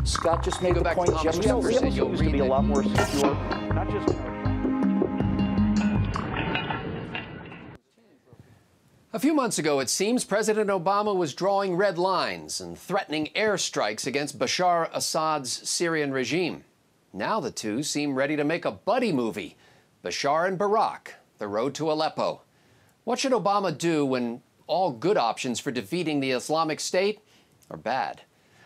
Scott just made the point. Jefferson seems to be a lot more secure, not just. A few months ago, it seems President Obama was drawing red lines and threatening airstrikes against Bashar Assad's Syrian regime. Now the two seem ready to make a buddy movie, Bashar and Barack, The Road to Aleppo. What should Obama do when all good options for defeating the Islamic State are bad?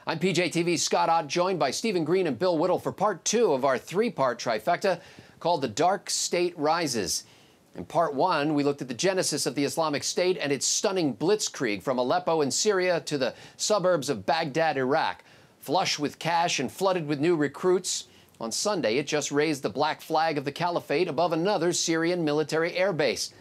I'm PJTV's Scott Ott, joined by Stephen Green and Bill Whittle for part two of our three-part trifecta called The Dark State Rises. In part one, we looked at the genesis of the Islamic State and its stunning blitzkrieg from Aleppo in Syria to the suburbs of Baghdad, Iraq. Flush with cash and flooded with new recruits, on Sunday it just raised the black flag of the caliphate above another Syrian military airbase.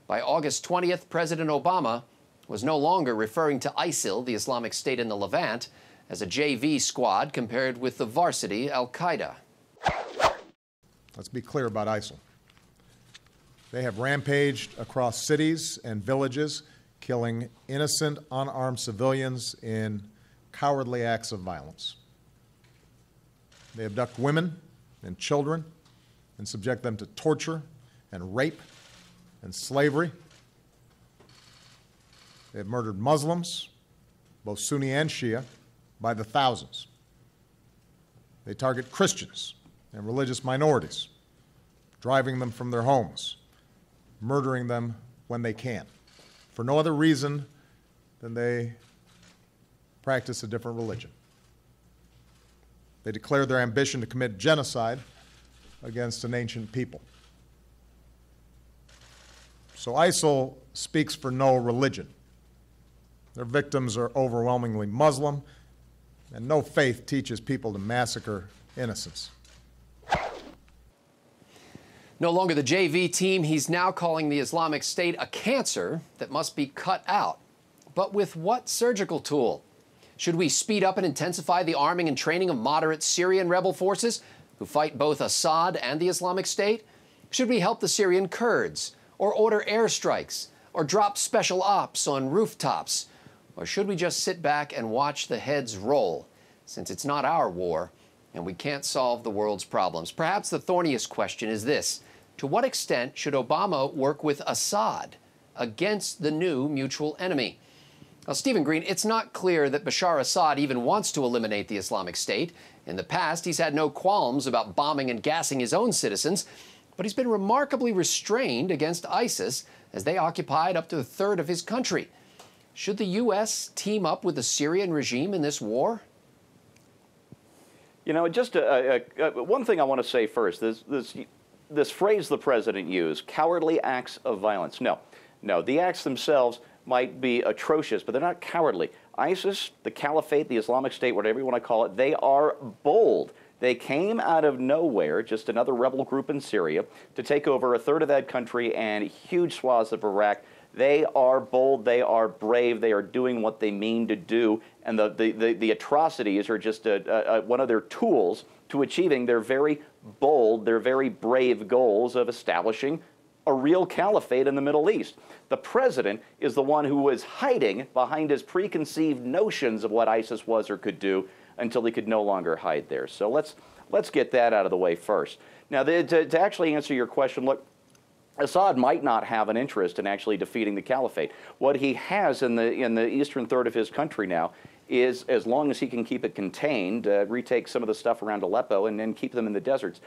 By August 20th, President Obama was no longer referring to ISIL, the Islamic State in the Levant, as a JV squad compared with the varsity al-Qaeda. Let's be clear about ISIL. They have rampaged across cities and villages, killing innocent, unarmed civilians in cowardly acts of violence. They abduct women and children and subject them to torture and rape and slavery. They have murdered Muslims, both Sunni and Shia, by the thousands. They target Christians and religious minorities, driving them from their homes, murdering them when they can, for no other reason than they practice a different religion. They declare their ambition to commit genocide against an ancient people. So ISIL speaks for no religion. Their victims are overwhelmingly Muslim, and no faith teaches people to massacre innocents. No longer the JV team, he's now calling the Islamic State a cancer that must be cut out. But with what surgical tool? Should we speed up and intensify the arming and training of moderate Syrian rebel forces who fight both Assad and the Islamic State? Should we help the Syrian Kurds, or order airstrikes, or drop special ops on rooftops? Or should we just sit back and watch the heads roll, since it's not our war and we can't solve the world's problems? Perhaps the thorniest question is this: to what extent should Obama work with Assad against the new mutual enemy? Now, Stephen Green, it's not clear that Bashar Assad even wants to eliminate the Islamic State. In the past, he's had no qualms about bombing and gassing his own citizens, but he's been remarkably restrained against ISIS as they occupied up to a third of his country. Should the U.S. team up with the Syrian regime in this war? You know, just one thing I want to say first, this phrase the president used, cowardly acts of violence. No, the acts themselves might be atrocious, but they're not cowardly. ISIS, the caliphate, the Islamic State, whatever you want to call it, they are bold. They came out of nowhere, just another rebel group in Syria, to take over a third of that country and huge swaths of Iraq. They are bold, they are brave, they are doing what they mean to do, and the atrocities are just one of their tools to achieving their very bold, their very brave goals of establishing a real caliphate in the Middle East. The president is the one who was hiding behind his preconceived notions of what ISIS was or could do until he could no longer hide there. So let's get that out of the way first. Now, to actually answer your question, look, Assad might not have an interest in actually defeating the caliphate. What he has in the eastern third of his country now is, as long as he can keep it contained, retake some of the stuff around Aleppo and then keep them in the deserts,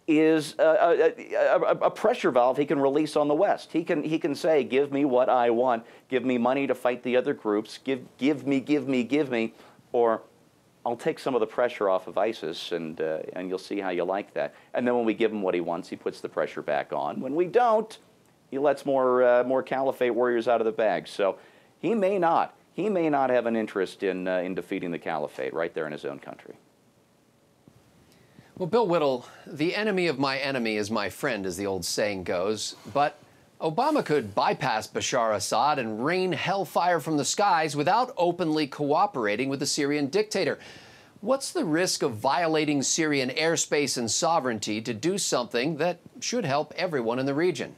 is a pressure valve he can release on the West. He can say, give me what I want, give me money to fight the other groups, give me, or I'll take some of the pressure off of ISIS, and you'll see how you like that. And then when we give him what he wants, he puts the pressure back on. When we don't, he lets more caliphate warriors out of the bag. So he may not have an interest in defeating the caliphate right there in his own country. Well, Bill Whittle, the enemy of my enemy is my friend, as the old saying goes. But Obama could bypass Bashar Assad and rain hellfire from the skies without openly cooperating with the Syrian dictator. What's the risk of violating Syrian airspace and sovereignty to do something that should help everyone in the region?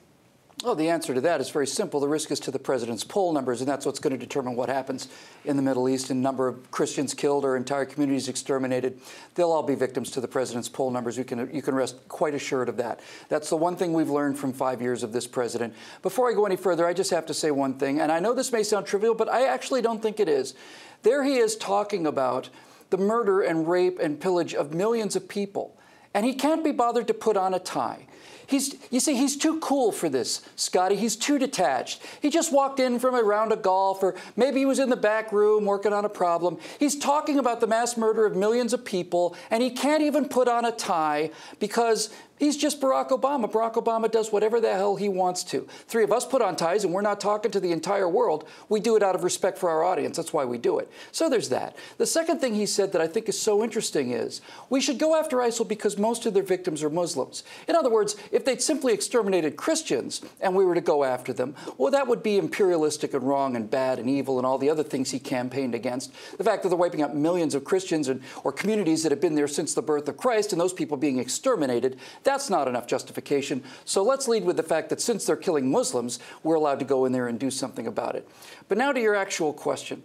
Well, the answer to that is very simple. The risk is to the president's poll numbers, and that's what's going to determine what happens in the Middle East and number of Christians killed or entire communities exterminated. They'll all be victims to the president's poll numbers. You can rest quite assured of that. That's the one thing we've learned from 5 years of this president. Before I go any further, I just have to say one thing, and I know this may sound trivial, but I actually don't think it is. There he is talking about the murder and rape and pillage of millions of people, and he can't be bothered to put on a tie. You see, he's too cool for this, Scotty. He's too detached. He just walked in from a round of golf, or maybe he was in the back room working on a problem. He's talking about the mass murder of millions of people, and he can't even put on a tie because he's just Barack Obama. Barack Obama does whatever the hell he wants to. Three of us put on ties, and we're not talking to the entire world. We do it out of respect for our audience. That's why we do it. So there's that. The second thing he said that I think is so interesting is we should go after ISIL because most of their victims are Muslims. In other words, if they'd simply exterminated Christians and we were to go after them, well, that would be imperialistic and wrong and bad and evil and all the other things he campaigned against. The fact that they're wiping out millions of Christians or communities that have been there since the birth of Christ and those people being exterminated, that's not enough justification. So let's lead with the fact that since they're killing Muslims, we're allowed to go in there and do something about it. But now to your actual question.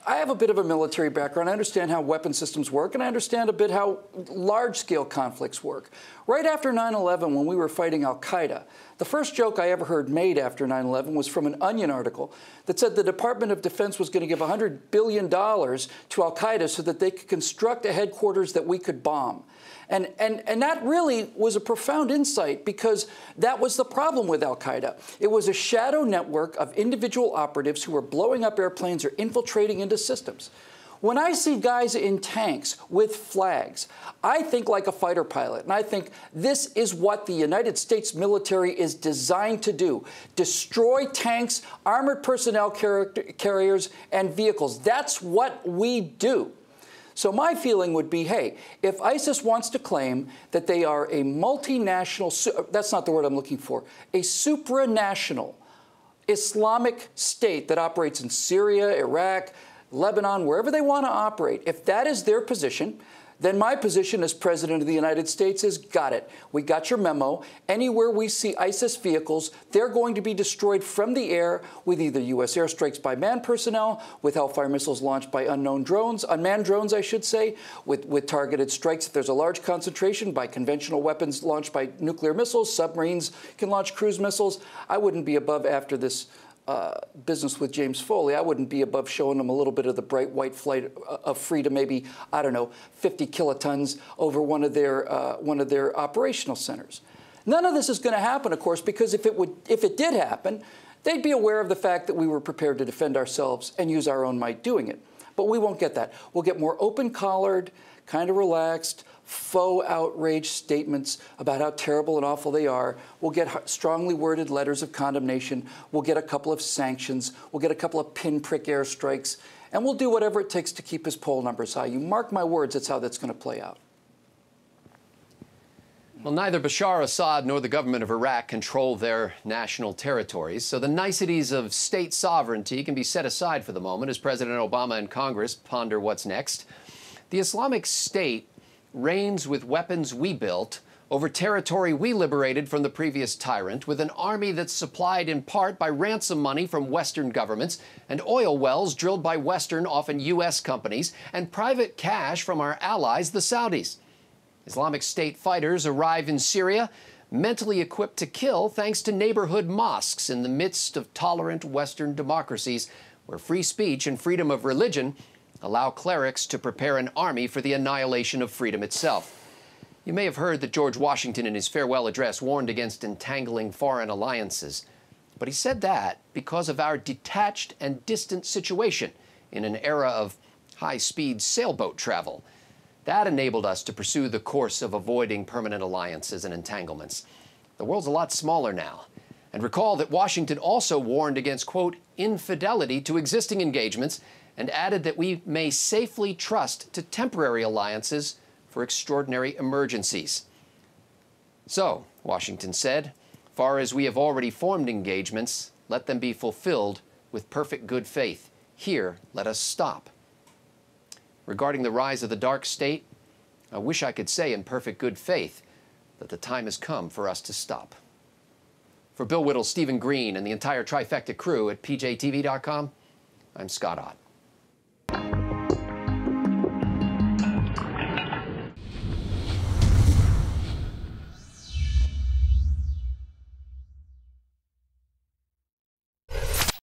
I have a bit of a military background. I understand how weapon systems work, and I understand a bit how large-scale conflicts work. Right after 9/11, when we were fighting al-Qaeda, the first joke I ever heard made after 9/11 was from an Onion article that said the Department of Defense was going to give $100 billion to al-Qaeda so that they could construct a headquarters that we could bomb. And that really was a profound insight because that was the problem with al-Qaeda. It was a shadow network of individual operatives who were blowing up airplanes or infiltrating into systems. When I see guys in tanks with flags, I think like a fighter pilot, and I think this is what the United States military is designed to do: destroy tanks, armored personnel carriers, and vehicles. That's what we do. So my feeling would be, hey, if ISIS wants to claim that they are a multinational, that's not the word I'm looking for, a supranational Islamic state that operates in Syria, Iraq, Lebanon, wherever they want to operate, if that is their position, then my position as President of the United States is, got it. We got your memo. Anywhere we see ISIS vehicles, they're going to be destroyed from the air with either U.S. airstrikes by manned personnel, with Hellfire missiles launched by unmanned drones, I should say, with targeted strikes if there's a large concentration, by conventional weapons launched by nuclear missiles. Submarines can launch cruise missiles. I wouldn't be above, after this business with James Foley, I wouldn't be above showing them a little bit of the bright white flight of freedom, maybe, I don't know, 50 kilotons over one of their operational centers. None of this is going to happen, of course, because if it did happen, they'd be aware of the fact that we were prepared to defend ourselves and use our own might doing it. But we won't get that. We'll get more open-collared, kind of relaxed, faux outrage statements about how terrible and awful they are. We'll get strongly worded letters of condemnation. We'll get a couple of sanctions. We'll get a couple of pinprick airstrikes. And we'll do whatever it takes to keep his poll numbers high. You mark my words, that's how that's going to play out. Well, neither Bashar Assad nor the government of Iraq control their national territories, so the niceties of state sovereignty can be set aside for the moment as President Obama and Congress ponder what's next. The Islamic State reigns with weapons we built over territory we liberated from the previous tyrant, with an army that's supplied in part by ransom money from Western governments and oil wells drilled by Western, often U.S. companies, and private cash from our allies, the Saudis. Islamic State fighters arrive in Syria, mentally equipped to kill thanks to neighborhood mosques in the midst of tolerant Western democracies where free speech and freedom of religion allow clerics to prepare an army for the annihilation of freedom itself. You may have heard that George Washington in his farewell address warned against entangling foreign alliances. But he said that because of our detached and distant situation in an era of high-speed sailboat travel. That enabled us to pursue the course of avoiding permanent alliances and entanglements. The world's a lot smaller now. And recall that Washington also warned against, quote, infidelity to existing engagements, and added that we may safely trust to temporary alliances for extraordinary emergencies. So, Washington said, far as we have already formed engagements, let them be fulfilled with perfect good faith. Here, let us stop. Regarding the rise of the dark state, I wish I could say in perfect good faith that the time has come for us to stop. For Bill Whittle, Stephen Green, and the entire Trifecta crew at PJTV.com, I'm Scott Ott.